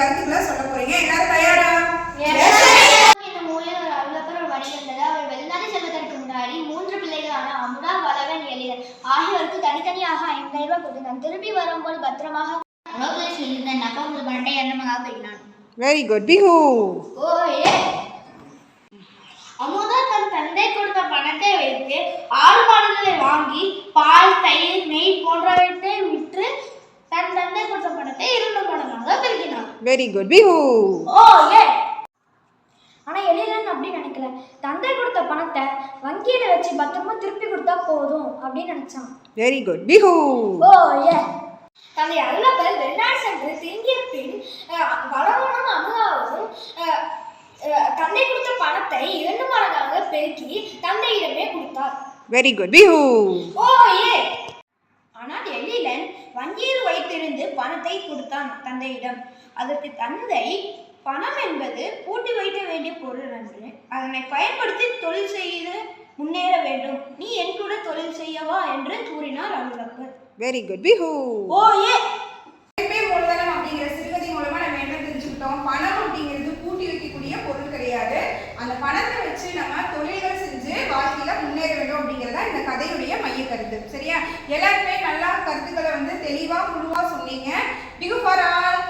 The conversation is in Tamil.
கருத்துக்களை சொல்ல போறீங்க. எல்லாரும் தயாரா? இந்த மூலையில் ஒரு அருளப்பர் ஒரு வழி இருந்தது. அவர் வெளிநாடு செல்வதற்கு முன்னாடி 3 பிள்ளைகளான அமுதா, வளவன், எழிலன் ஆகியோருக்கு தனித்தனியாக 5000 ரூபாய் கொடுத்தான். திரும்பி வரும்போது பத்திரமாக வெரி குட். பிஹு. அமுதா தன் தந்தை கொடுத்த பணத்தை வைத்து 6 மாடுகளை வாங்கி பால், தயிர், நெய் போன்றவற்றை விற்று தன் தந்தை கொடுத்த பணத்தை 2 மடங்காக பெருக்கினார். Very good. பிஹு. ஆனா எழிலன் அப்படி நினைக்கல. தந்தை கொடுத்த பணத்தை வங்கியில வச்சு பத்திரமா திருப்பி கொடுத்தா போதும் அப்படின்னு நினைச்சான். Very good. பிஹு. தந்தை அருளப்பர் வெளிநாடு சென்று திரும்பிய பின் வளவனும் அமுதாவும் தந்தை கொடுத்த பணத்தை 2 மடங்காக பெருக்கி தந்தையிடமே கொடுத்தார். Very good. பிஹு. ஆனால் எழிலன் வங்கியில் வைத்திருந்து பணத்தை கொடுத்தான் தந்தையிடம். அதற்கு தந்தை, பணம் என்பது பூட்டி வைக்க வேண்டிய பொருள் என்று, அதனை பயன்படுத்தி தொழில் செய்து முன்னேற வேண்டும். நீ என் கூட தொழில் செய்யவா என்று கூறினார் அருளப்பர். Very good. பிஹு. மூலதனம் அப்படிங்கிற சிறுகதை மூலமா நம்ம என்ன தெரிஞ்சுக்கிட்டோம்? பணம் அப்படிங்கிறது பூட்டி வைக்கக்கூடிய பொருள் கிடையாது. அந்த பணத்தை வச்சு நம்ம தொழில்கள் செஞ்சு வாழ்க்கையில முன்னேற வேண்டும் அப்படிங்கிறதா இந்த கதையுடைய மைய கருத்து. சரியா? எல்லாருமே நல்லா கருத்துக்களை தெளிவா குழுவா சொன்னீங்க. பிகு ஃபார் ஆல்.